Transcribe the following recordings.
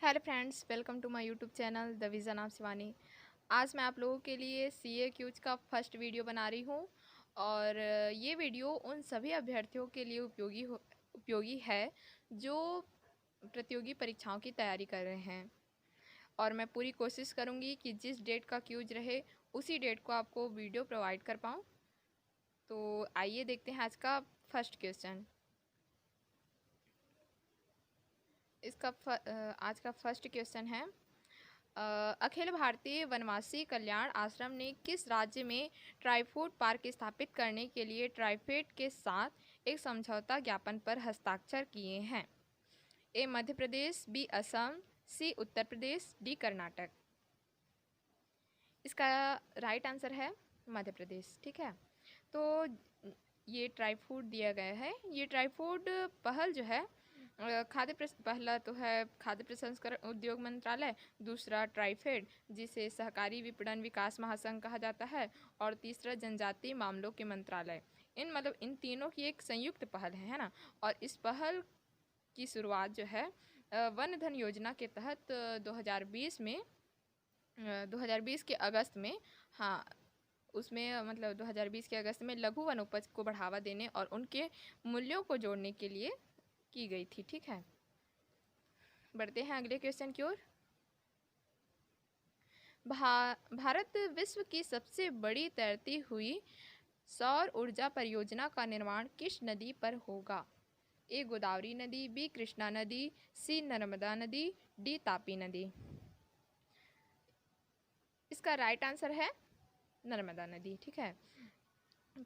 Hello friends, welcome to my YouTube channel the vision of Shivani. आज मैं आप लोगों के लिए सीए क्यूज का फर्स्ट वीडियो बना रही हूँ और ये वीडियो उन सभी अभ्यर्थियों के लिए उपयोगी है जो प्रतियोगी परीक्षाओं की तैयारी कर रहे हैं। और मैं पूरी कोशिश करूँगी कि जिस डेट का क्यूज रहे उसी डेट को आपको वीडियो प्रोवाइड कर पाऊँ। तो आइए देखते हैं आज का फर्स्ट क्वेश्चन। आज का फर्स्ट क्वेश्चन है, अखिल भारतीय वनवासी कल्याण आश्रम ने किस राज्य में ट्राइफूड पार्क स्थापित करने के लिए ट्राइफेड के साथ एक समझौता ज्ञापन पर हस्ताक्षर किए हैं? ए मध्य प्रदेश, बी असम, सी उत्तर प्रदेश, डी कर्नाटक। इसका राइट आंसर है मध्य प्रदेश। ठीक है, तो ये ट्राइफूड दिया गया है। ये ट्राइफूड पहल जो है पहला तो है खाद्य प्रसंस्करण उद्योग मंत्रालय, दूसरा ट्राइफेड जिसे सहकारी विपणन विकास महासंघ कहा जाता है, और तीसरा जनजातीय मामलों के मंत्रालय। इन तीनों की एक संयुक्त पहल है ना। और इस पहल की शुरुआत जो है वन धन योजना के तहत 2020 के अगस्त में, हाँ उसमें 2020 के अगस्त में लघु वनोपज को बढ़ावा देने और उनके मूल्यों को जोड़ने के लिए की गई थी। ठीक है, बढ़ते हैं अगले क्वेश्चन की ओर। भारत विश्व की सबसे बड़ी तैरती हुई सौर ऊर्जा परियोजना का निर्माण किस नदी पर होगा? ए गोदावरी नदी, बी कृष्णा नदी, सी नर्मदा नदी, डी तापी नदी। इसका राइट आंसर है नर्मदा नदी। ठीक है,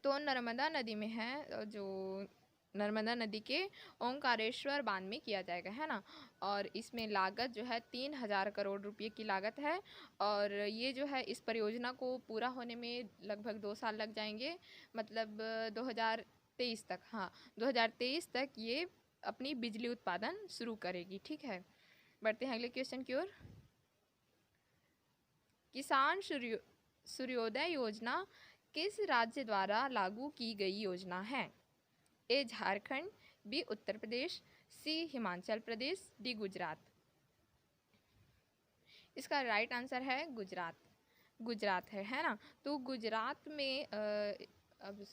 तो नर्मदा नदी में है जो नर्मदा नदी के ओंकारेश्वर बांध में किया जाएगा, है ना। और इसमें लागत जो है 3,000 करोड़ रुपये की लागत है। और ये जो है इस परियोजना को पूरा होने में लगभग 2 साल लग जाएंगे, मतलब 2023 तक। हाँ, 2023 तक ये अपनी बिजली उत्पादन शुरू करेगी। ठीक है, बढ़ते हैं अगले क्वेश्चन की ओर। किसान सूर्योदय योजना किस राज्य द्वारा लागू की गई योजना है? ए झारखंड, बी उत्तर प्रदेश, सी हिमाचल प्रदेश, डी गुजरात। इसका राइट आंसर है गुजरात है ना। तो गुजरात में अब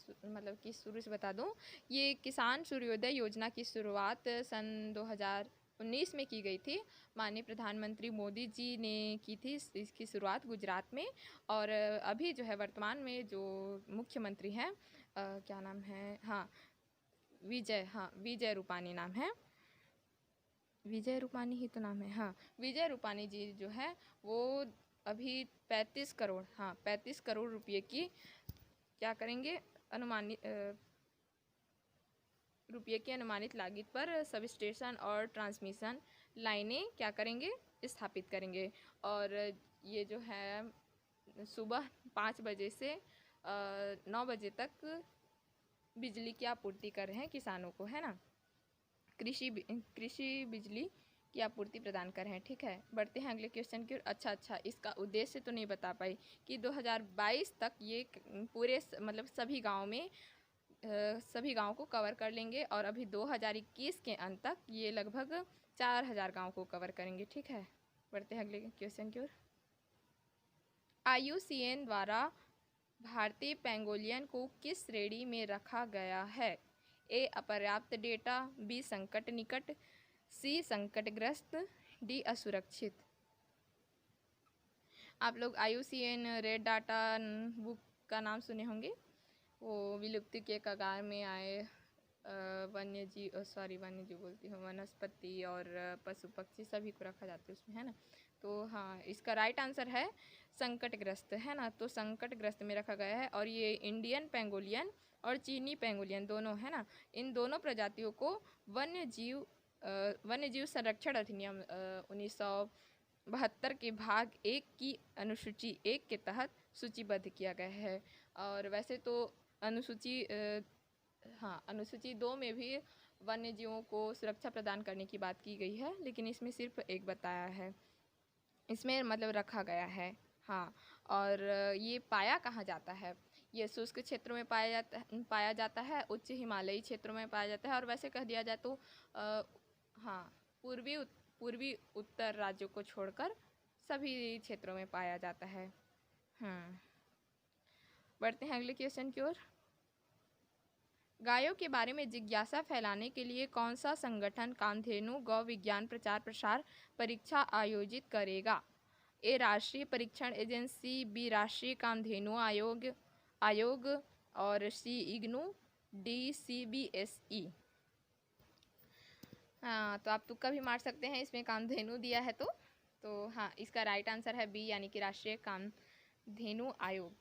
कि शुरू से बता दूं, ये किसान सूर्योदय योजना की शुरुआत सन 2019 में की गई थी। माननीय प्रधानमंत्री मोदी जी ने की थी इसकी शुरुआत गुजरात में। और अभी जो है वर्तमान में जो मुख्यमंत्री हैं, क्या नाम है, हाँ विजय रूपानी नाम है। विजय रूपानी ही तो नाम है, हाँ विजय रूपानी जी जो है वो अभी 35 करोड़ रुपये की क्या करेंगे, अनुमानित लागत पर सब स्टेशन और ट्रांसमिशन लाइनें क्या करेंगे, स्थापित करेंगे। और ये जो है सुबह 5 बजे से 9 बजे तक बिजली की आपूर्ति कर रहे हैं किसानों को, है ना। कृषि बिजली की आपूर्ति प्रदान कर रहे हैं। ठीक है, बढ़ते हैं अगले क्वेश्चन की ओर। अच्छा, इसका उद्देश्य तो नहीं बता पाई कि 2022 तक ये पूरे सभी गाँव में सभी गाँव को कवर कर लेंगे, और अभी 2021 के अंत तक ये लगभग 4,000 गाँव को कवर करेंगे। ठीक है, बढ़ते हैं अगले क्वेश्चन की ओर। IUCN द्वारा भारतीय पेंगोलियन को किस श्रेणी में रखा गया है? ए अपर्याप्त डेटा, बी संकट निकट, सी संकटग्रस्त, डी असुरक्षित। आप लोग IUCN रेड डाटा बुक का नाम सुने होंगे। वो विलुप्ति के कगार में आए वन्यजीव बोलती हूँ, वनस्पति और पशु पक्षी सभी को रखा जाता है उसमें, है ना। तो हाँ, इसका राइट आंसर है संकटग्रस्त, है ना। तो संकटग्रस्त में रखा गया है। और ये इंडियन पेंगोलियन और चीनी पेंगोलियन दोनों, है ना, इन दोनों प्रजातियों को वन्यजीव संरक्षण अधिनियम 1972 के भाग 1 की अनुसूची 1 के तहत सूचीबद्ध किया गया है। और वैसे तो अनुसूची 2 में भी वन्य जीवों को सुरक्षा प्रदान करने की बात की गई है, लेकिन इसमें सिर्फ एक बताया है, इसमें रखा गया है। हाँ, और ये पाया कहाँ जाता है? ये शुष्क क्षेत्रों में पाया जाता है, उच्च हिमालयी क्षेत्रों में पाया जाता है, और वैसे कह दिया जाए तो हाँ पूर्वी उत्तर राज्यों को छोड़कर सभी क्षेत्रों में पाया जाता है। बढ़ते हैं अगले क्वेश्चन की ओर। गायों के बारे में जिज्ञासा फैलाने के लिए कौन सा संगठन कामधेनु गौ विज्ञान प्रचार प्रसार परीक्षा आयोजित करेगा? ए राष्ट्रीय परीक्षण एजेंसी, बी राष्ट्रीय कामधेनु आयोग और सी इग्नू, डी CBSE। हाँ, तो आप तुक्का भी मार सकते हैं, इसमें कामधेनु दिया है तो हाँ, इसका राइट आंसर है बी, यानी कि राष्ट्रीय कामधेनु आयोग।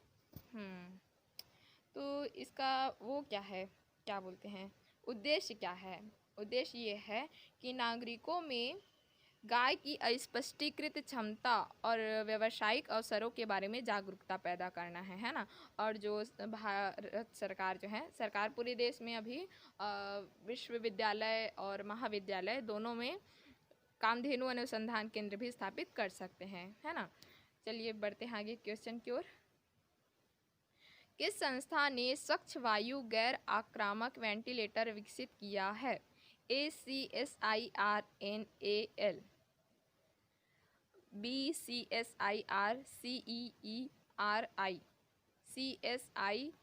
तो इसका वो क्या है, क्या बोलते हैं, उद्देश्य क्या है? उद्देश्य ये है कि नागरिकों में गाय की अस्पष्टीकृत क्षमता और व्यावसायिक अवसरों के बारे में जागरूकता पैदा करना है ना। और जो भारत सरकार जो है, सरकार पूरे देश में अभी विश्वविद्यालय और महाविद्यालय दोनों में कामधेनु अनुसंधान केंद्र भी स्थापित कर सकते हैं, है ना। चलिए बढ़ते हैं आगे क्वेश्चन की ओर। किस संस्था ने स्वच्छ वायु गैर आक्रामक वेंटिलेटर विकसित किया है? ACSIRNAL, B CSIRCEERI, CSIRCDRI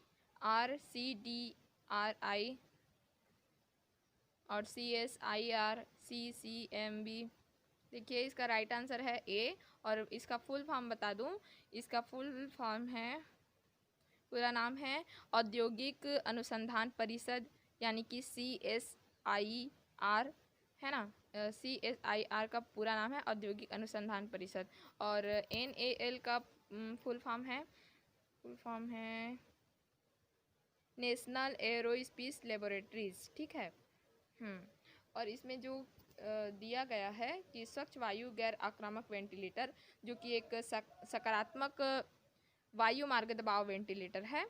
और CSIRCCMB। देखिए इसका राइट आंसर है ए। और इसका फुल फॉर्म बता दूं, इसका फुल फॉर्म है, पूरा नाम है औद्योगिक अनुसंधान परिषद, यानी कि CSIR, है ना। CSIR का पूरा नाम है औद्योगिक अनुसंधान परिषद। और NAL का फुल फॉर्म है नेशनल एरोस्पेस लेबोरेटरीज, ठीक है। और इसमें जो दिया गया है कि स्वच्छ वायु गैर आक्रामक वेंटिलेटर, जो कि एक सकारात्मक वायु मार्ग दबाव वेंटिलेटर है,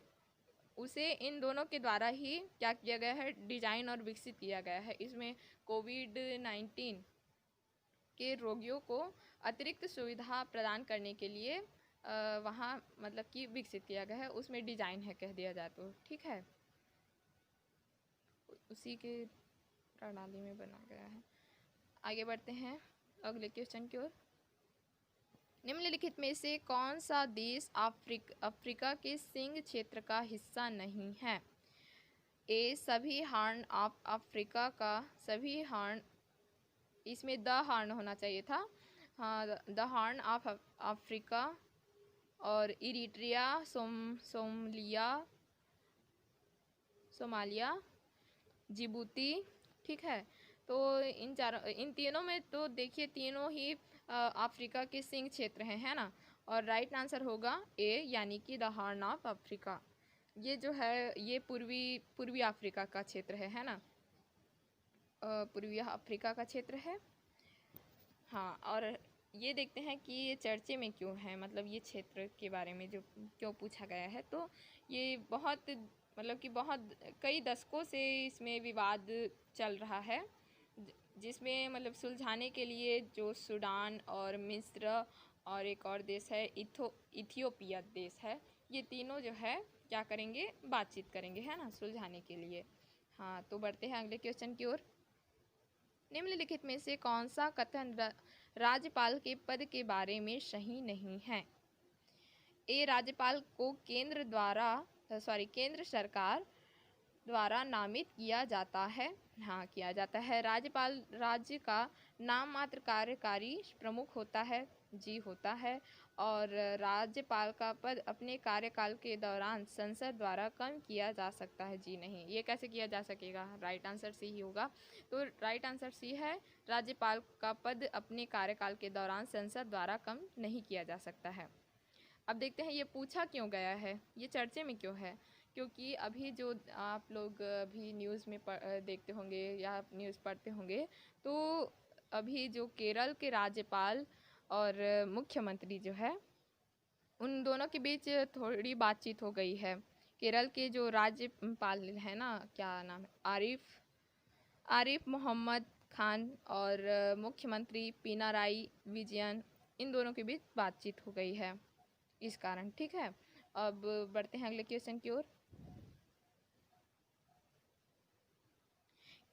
उसे इन दोनों के द्वारा ही क्या किया गया है, डिजाइन और विकसित किया गया है। इसमें कोविड-19 के रोगियों को अतिरिक्त सुविधा प्रदान करने के लिए वहाँ मतलब कि विकसित किया गया है, उसमें डिजाइन है कह दिया जाए तो, ठीक है, उसी के प्रणाली में बना गया है। आगे बढ़ते हैं अगले क्वेश्चन की ओर। निम्नलिखित में से कौन सा देश अफ्रीका के सिंह क्षेत्र का हिस्सा नहीं है? ए सभी हॉर्न ऑफ अफ्रीका का सभी हॉर्न, इसमें द हॉर्न होना चाहिए था, हाँ, द हॉर्न ऑफ अफ्रीका और इरिट्रिया, सोमालिया, जिबूती, ठीक है। तो इन तीनों में तो देखिए तीनों ही अफ्रीका के सिंह क्षेत्र हैं, है ना। और राइट आंसर होगा ए, यानी कि द हॉर्न ऑफ अफ्रीका। ये जो है ये पूर्वी अफ्रीका का क्षेत्र है ना, पूर्वी अफ्रीका का क्षेत्र है। हाँ, और ये देखते हैं कि ये चर्चे में क्यों है, मतलब ये क्षेत्र के बारे में जो क्यों पूछा गया है। तो ये बहुत मतलब कि बहुत कई दशकों से इसमें विवाद चल रहा है, जिसमें मतलब सुलझाने के लिए जो सूडान और मिस्र और एक और देश है इथियोपिया देश है, ये तीनों जो है क्या करेंगे, बातचीत करेंगे, है ना, सुलझाने के लिए। हाँ, तो बढ़ते हैं अगले क्वेश्चन की ओर। निम्नलिखित में से कौन सा कथन राज्यपाल के पद के बारे में सही नहीं है? ए राज्यपाल को केंद्र सरकार द्वारा नामित किया जाता है। हाँ, किया जाता है। राज्यपाल राज्य का नाम मात्र कार्यकारी प्रमुख होता है। जी, होता है। और राज्यपाल का पद अपने कार्यकाल के दौरान संसद द्वारा कम किया जा सकता है। जी नहीं, ये कैसे किया जा सकेगा? राइट आंसर सी ही होगा। तो राइट आंसर सी है, राज्यपाल का पद अपने कार्यकाल के दौरान संसद द्वारा कम नहीं किया जा सकता है। अब देखते हैं ये पूछा क्यों गया है, ये चर्चे में क्यों है। क्योंकि अभी जो आप लोग अभी न्यूज़ में देखते होंगे या न्यूज़ पढ़ते होंगे, तो अभी जो केरल के राज्यपाल और मुख्यमंत्री जो है, उन दोनों के बीच थोड़ी बातचीत हो गई है। केरल के जो राज्यपाल है ना, क्या नाम है, आरिफ मोहम्मद खान और मुख्यमंत्री पिनाराई विजयन, इन दोनों के बीच बातचीत हो गई है इस कारण, ठीक है। अब बढ़ते हैं अगले क्वेश्चन की ओर।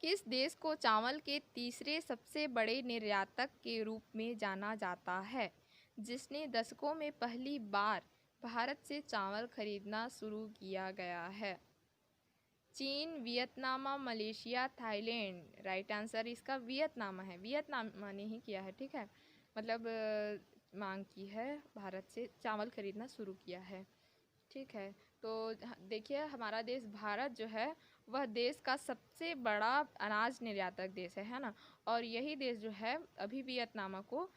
किस देश को चावल के तीसरे सबसे बड़े निर्यातक के रूप में जाना जाता है, जिसने दशकों में पहली बार भारत से चावल खरीदना शुरू किया गया है? चीन, Vietnam, Malaysia, Thailand. Right answer इसका वियतनाम है। वियतनाम ने ही किया है, ठीक है। मतलब मांग की है, भारत से चावल खरीदना शुरू किया है, ठीक है। तो देखिए हमारा देश भारत जो है वह देश का सबसे बड़ा अनाज निर्यातक देश है ना। और यही देश जो है अभी वियतनाम को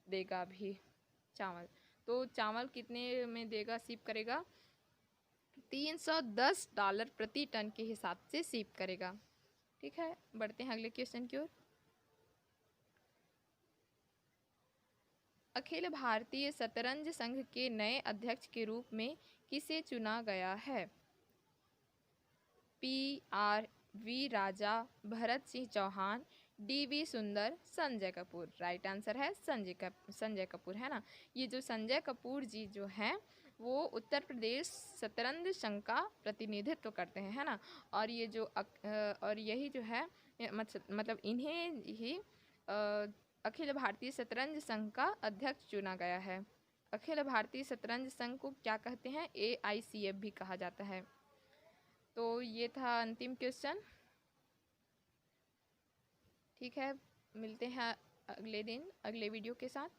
देगा भी चावल। तो चावल कितने में देगा, शिप करेगा? $310 प्रति टन के हिसाब से शिप करेगा, ठीक है। बढ़ते हैं अगले क्वेश्चन की ओर। अखिल भारतीय शतरंज संघ के नए अध्यक्ष के रूप में किसे चुना गया है? PRV राजा, भरत सिंह चौहान, DV सुंदर, संजय कपूर। राइट आंसर है संजय कपूर, है ना। ये जो संजय कपूर जी जो हैं वो उत्तर प्रदेश शतरंज संघ का प्रतिनिधित्व करते हैं, है ना। और ये जो और यही जो है मतलब इन्हें ही अखिल भारतीय शतरंज संघ का अध्यक्ष चुना गया है। अखिल भारतीय शतरंज संघ को क्या कहते हैं? AICF भी कहा जाता है। तो ये था अंतिम क्वेश्चन, ठीक है। मिलते हैं अगले दिन अगले वीडियो के साथ।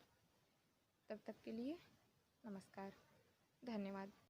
तब तक के लिए नमस्कार, धन्यवाद।